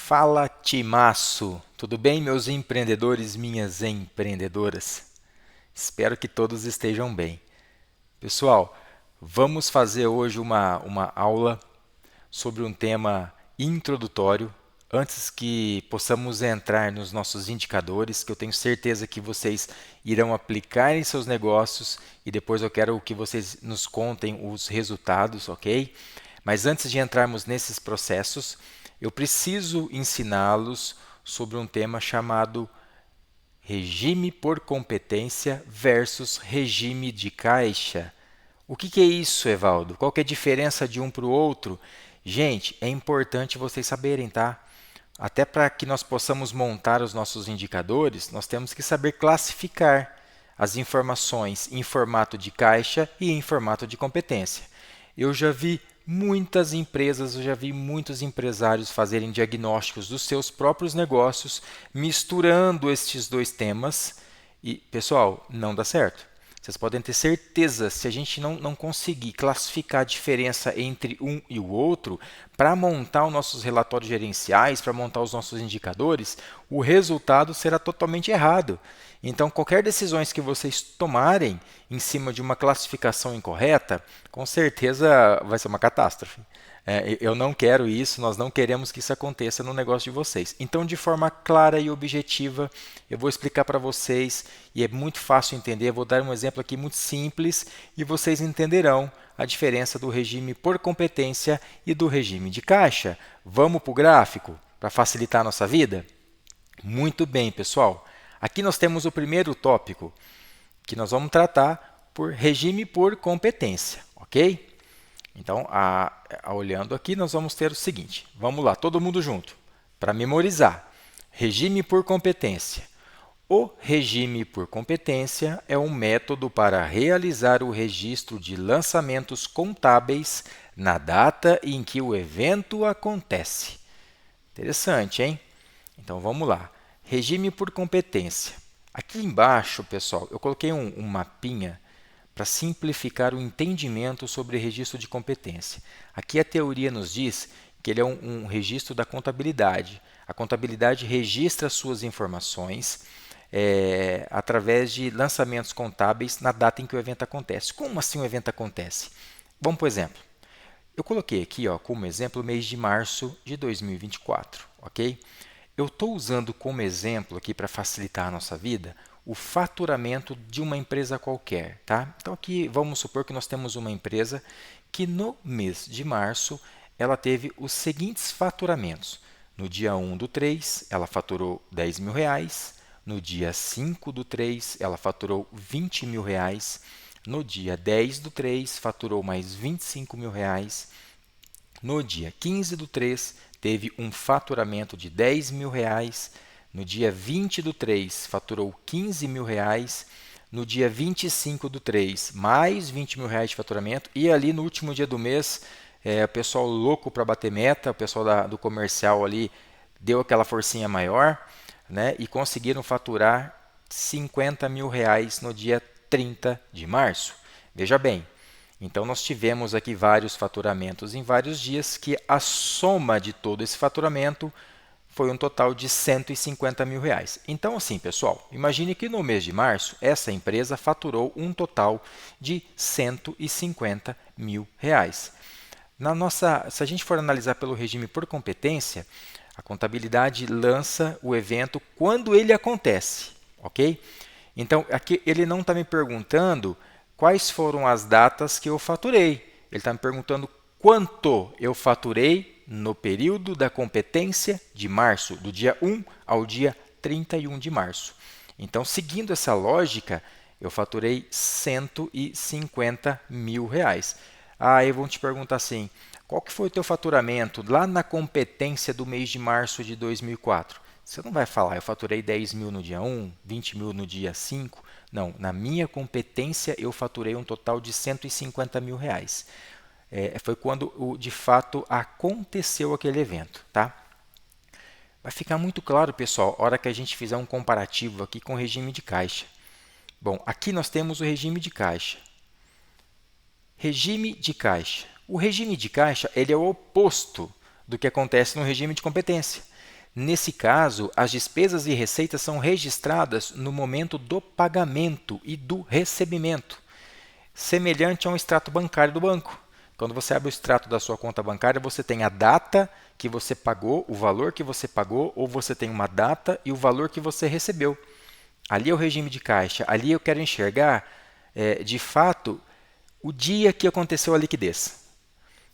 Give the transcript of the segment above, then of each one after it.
Fala, timaço! Tudo bem, meus empreendedores, minhas empreendedoras? Espero que todos estejam bem. Pessoal, vamos fazer hoje uma aula sobre um tema introdutório, antes que possamos entrar nos nossos indicadores, que eu tenho certeza que vocês irão aplicar em seus negócios e depois eu quero que vocês nos contem os resultados, ok? Mas antes de entrarmos nesses processos, eu preciso ensiná-los sobre um tema chamado regime por competência versus regime de caixa. O que é isso, Evaldo? Qual que é a diferença de um para o outro? Gente, é importante vocês saberem, tá? Até para que nós possamos montar os nossos indicadores, nós temos que saber classificar as informações em formato de caixa e em formato de competência. Eu já vi muitas empresas, eu já vi muitos empresários fazerem diagnósticos dos seus próprios negócios, misturando estes dois temas e, pessoal, não dá certo. Vocês podem ter certeza, se a gente não conseguir classificar a diferença entre um e o outro, para montar os nossos relatórios gerenciais, para montar os nossos indicadores, o resultado será totalmente errado. Então, qualquer decisões que vocês tomarem em cima de uma classificação incorreta, com certeza vai ser uma catástrofe. Eu não quero isso, nós não queremos que isso aconteça no negócio de vocês. Então, de forma clara e objetiva, eu vou explicar para vocês e é muito fácil entender. Eu vou dar um exemplo aqui muito simples e vocês entenderão a diferença do regime por competência e do regime de caixa. Vamos para o gráfico para facilitar a nossa vida? Muito bem, pessoal. Aqui nós temos o primeiro tópico, que nós vamos tratar por regime por competência, ok? Então, olhando aqui, nós vamos ter o seguinte. Vamos lá, todo mundo junto, para memorizar. Regime por competência. O regime por competência é um método para realizar o registro de lançamentos contábeis na data em que o evento acontece. Interessante, hein? Então, vamos lá. Regime por competência. Aqui embaixo, pessoal, eu coloquei um mapinha para simplificar o entendimento sobre registro de competência. Aqui a teoria nos diz que ele é um registro da contabilidade. A contabilidade registra suas informações através de lançamentos contábeis na data em que o evento acontece. Como assim o evento acontece? Vamos por exemplo. Eu coloquei aqui como exemplo o mês de março de 2024, ok? Eu estou usando como exemplo aqui para facilitar a nossa vida o faturamento de uma empresa qualquer, tá? Então aqui vamos supor que nós temos uma empresa que no mês de março ela teve os seguintes faturamentos. No dia 1/3 ela faturou R$ 10.000, no dia 5/3 ela faturou R$ 20.000, no dia 10/3 faturou mais R$ 25.000, no dia 15/3 teve um faturamento de R$ 10.000, no dia 20/3 faturou R$ 15.000, no dia 25/3 mais R$ 20.000 de faturamento e ali no último dia do mês, o pessoal louco para bater meta, o pessoal do comercial ali deu aquela forcinha maior, né, e conseguiram faturar R$ 50.000 no dia 30 de março. Veja bem, então nós tivemos aqui vários faturamentos em vários dias que a soma de todo esse faturamento foi um total de R$ 150.000. Então, assim, pessoal, imagine que no mês de março, essa empresa faturou um total de R$ 150.000. Se a gente for analisar pelo regime por competência, a contabilidade lança o evento quando ele acontece, ok? Então, aqui ele não está me perguntando quais foram as datas que eu faturei. Ele está me perguntando quanto eu faturei no período da competência de março, do dia 1 ao dia 31 de março. Então, seguindo essa lógica, eu faturei R$ 150.000. Aí vão te perguntar assim, qual que foi o teu faturamento lá na competência do mês de março de 2004? Você não vai falar, eu faturei 10.000 no dia 1, 20.000 no dia 5. Não, na minha competência eu faturei um total de R$ 150.000. Foi quando de fato aconteceu aquele evento, tá? Vai ficar muito claro, pessoal, a hora que a gente fizer um comparativo aqui com o regime de caixa. Bom, aqui nós temos o regime de caixa. Regime de caixa. O regime de caixa ele é o oposto do que acontece no regime de competência. Nesse caso, as despesas e receitas são registradas no momento do pagamento e do recebimento, semelhante a um extrato bancário do banco. Quando você abre o extrato da sua conta bancária, você tem a data que você pagou, o valor que você pagou, ou você tem uma data e o valor que você recebeu. Ali é o regime de caixa. Ali eu quero enxergar, de fato, o dia que aconteceu a liquidez.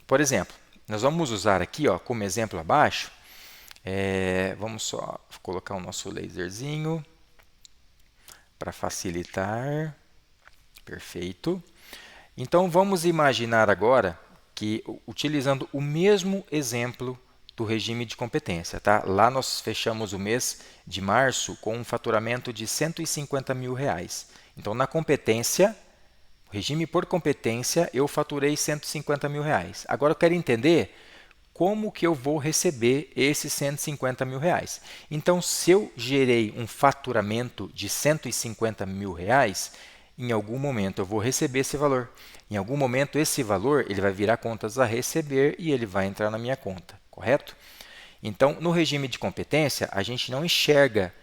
Por exemplo, nós vamos usar aqui, ó, como exemplo abaixo, vamos só colocar o nosso laserzinho para facilitar. Perfeito. Então, vamos imaginar agora que, utilizando o mesmo exemplo do regime de competência, tá? Lá nós fechamos o mês de março com um faturamento de R$150 mil. Então, na competência, regime por competência, eu faturei R$150 mil. Agora, eu quero entender como que eu vou receber esses R$150 mil. Então, se eu gerei um faturamento de R$150 mil, em algum momento eu vou receber esse valor. Em algum momento esse valor ele vai virar contas a receber e ele vai entrar na minha conta, correto? Então, no regime de competência, a gente não enxerga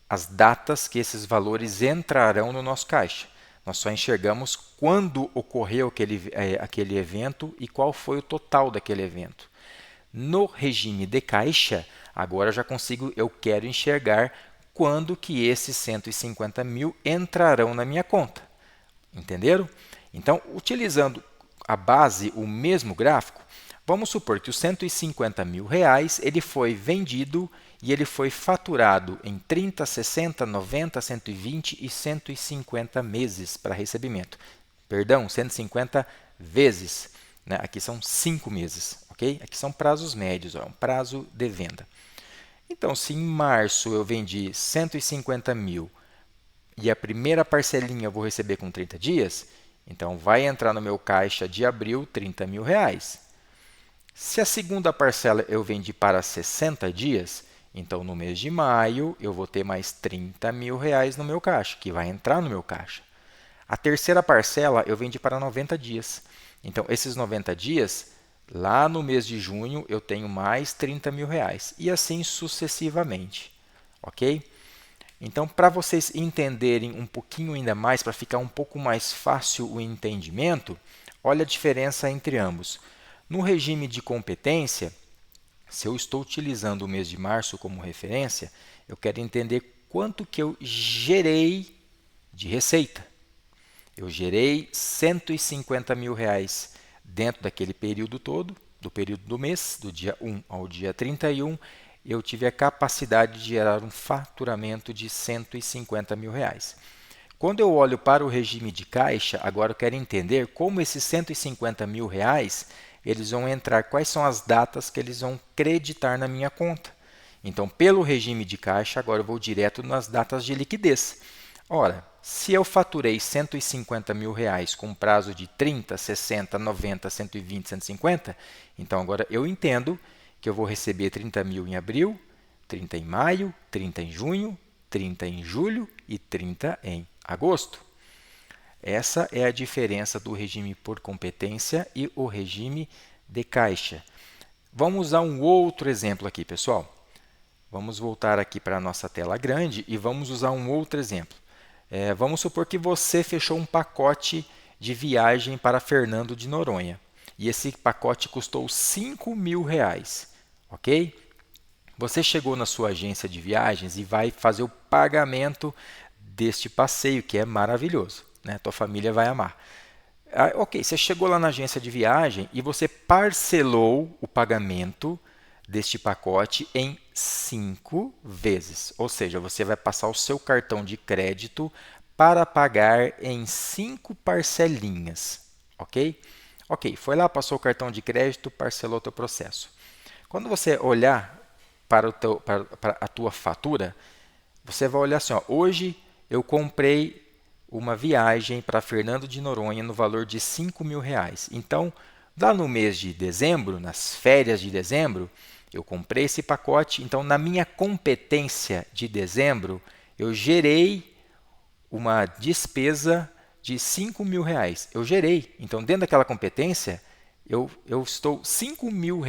as datas que esses valores entrarão no nosso caixa. Nós só enxergamos quando ocorreu aquele evento e qual foi o total daquele evento. No regime de caixa, agora eu quero enxergar quando que esses 150 mil entrarão na minha conta. Entenderam? Então, utilizando a base, o mesmo gráfico, vamos supor que os R$150 mil ele foi vendido e ele foi faturado em 30, 60, 90, 120 e 150 meses para recebimento. Perdão, 150 vezes. Né? Aqui são 5 meses. Okay? Aqui são prazos médios, ó, um prazo de venda. Então, se em março eu vendi 150 mil e a primeira parcelinha eu vou receber com 30 dias, então vai entrar no meu caixa de abril R$30 mil. Se a segunda parcela eu vendi para 60 dias, então no mês de maio eu vou ter mais R$30 mil no meu caixa, que vai entrar no meu caixa. A terceira parcela eu vendi para 90 dias. Então, esses 90 dias, lá no mês de junho, eu tenho mais R$30 mil. E assim sucessivamente. Ok? Então, para vocês entenderem um pouquinho ainda mais, para ficar um pouco mais fácil o entendimento, olha a diferença entre ambos. No regime de competência, se eu estou utilizando o mês de março como referência, eu quero entender quanto que eu gerei de receita. Eu gerei R$150 mil dentro daquele período todo, do período do mês, do dia 1 ao dia 31, eu tive a capacidade de gerar um faturamento de R$150 mil. Quando eu olho para o regime de caixa, agora eu quero entender como esses R$150 mil eles vão entrar, quais são as datas que eles vão creditar na minha conta. Então, pelo regime de caixa, agora eu vou direto nas datas de liquidez. Ora, se eu faturei R$150 mil com prazo de 30, 60, 90, 120, 150, então agora eu entendo que eu vou receber 30 mil em abril, 30 em maio, 30 em junho, 30 em julho e 30 em agosto. Essa é a diferença do regime por competência e o regime de caixa. Vamos usar um outro exemplo aqui, pessoal. Vamos voltar aqui para a nossa tela grande e vamos usar um outro exemplo. Vamos supor que você fechou um pacote de viagem para Fernando de Noronha. E esse pacote custou R$5 mil. Ok? Você chegou na sua agência de viagens e vai fazer o pagamento deste passeio, que é maravilhoso. Né? Tua família vai amar. Ok, você chegou lá na agência de viagem e você parcelou o pagamento deste pacote em 5 vezes. Ou seja, você vai passar o seu cartão de crédito para pagar em 5 parcelinhas. Ok? Ok, foi lá, passou o cartão de crédito, parcelou o teu processo. Quando você olhar para a tua fatura, você vai olhar assim, ó, hoje eu comprei uma viagem para Fernando de Noronha no valor de R$5 mil. Então, lá no mês de dezembro, nas férias de dezembro, eu comprei esse pacote. Então, na minha competência de dezembro, eu gerei uma despesa de R$5 mil. Eu gerei. Então, dentro daquela competência, eu estou R$5 mil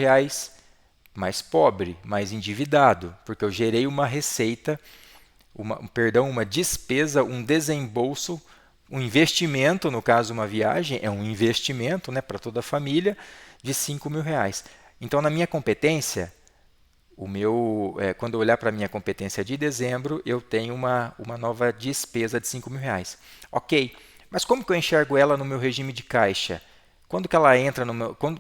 mais pobre, mais endividado, porque eu gerei uma receita, uma despesa, um desembolso, um investimento, no caso uma viagem, é um investimento, né, para toda a família, de R$ 5.000. Então, na minha competência, quando eu olhar para a minha competência de dezembro, eu tenho uma nova despesa de R$ 5.000. Ok, mas como que eu enxergo ela no meu regime de caixa? Quando que ela entra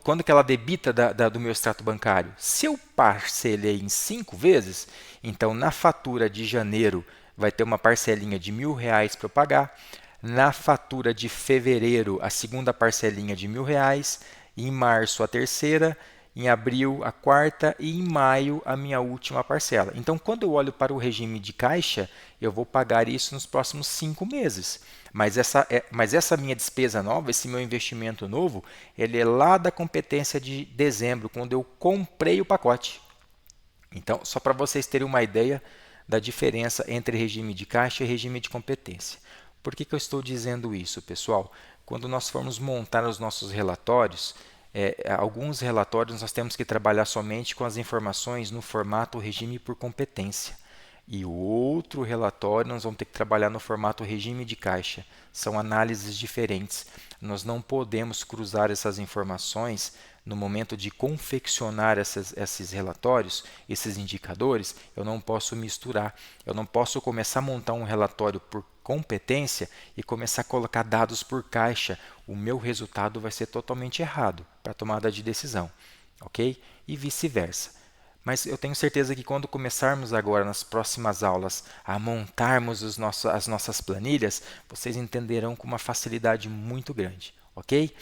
quando que ela debita do meu extrato bancário? Se eu parcelei em 5 vezes, então na fatura de janeiro vai ter uma parcelinha de R$ 1.000 para eu pagar. Na fatura de fevereiro, a segunda parcelinha de R$ 1.000. Em março, a terceira. Em abril, a quarta. E em maio, a minha última parcela. Então, quando eu olho para o regime de caixa, eu vou pagar isso nos próximos 5 meses. Mas essa minha despesa nova, esse meu investimento novo, ele é lá da competência de dezembro, quando eu comprei o pacote. Então, só para vocês terem uma ideia da diferença entre regime de caixa e regime de competência. Por que eu estou dizendo isso, pessoal? Quando nós formos montar os nossos relatórios, alguns relatórios nós temos que trabalhar somente com as informações no formato regime por competência. E o outro relatório nós vamos ter que trabalhar no formato regime de caixa. São análises diferentes. Nós não podemos cruzar essas informações no momento de confeccionar esses relatórios, esses indicadores. Eu não posso misturar. Eu não posso começar a montar um relatório por competência e começar a colocar dados por caixa. O meu resultado vai ser totalmente errado para a tomada de decisão. Ok? E vice-versa. Mas eu tenho certeza que quando começarmos agora, nas próximas aulas, a montarmos as nossas planilhas, vocês entenderão com uma facilidade muito grande, ok?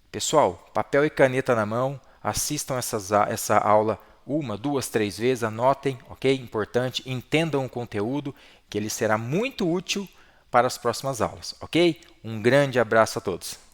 Pessoal, papel e caneta na mão, assistam essa aula uma, duas, três vezes, anotem, ok? Importante, entendam o conteúdo, que ele será muito útil para as próximas aulas, ok? Um grande abraço a todos.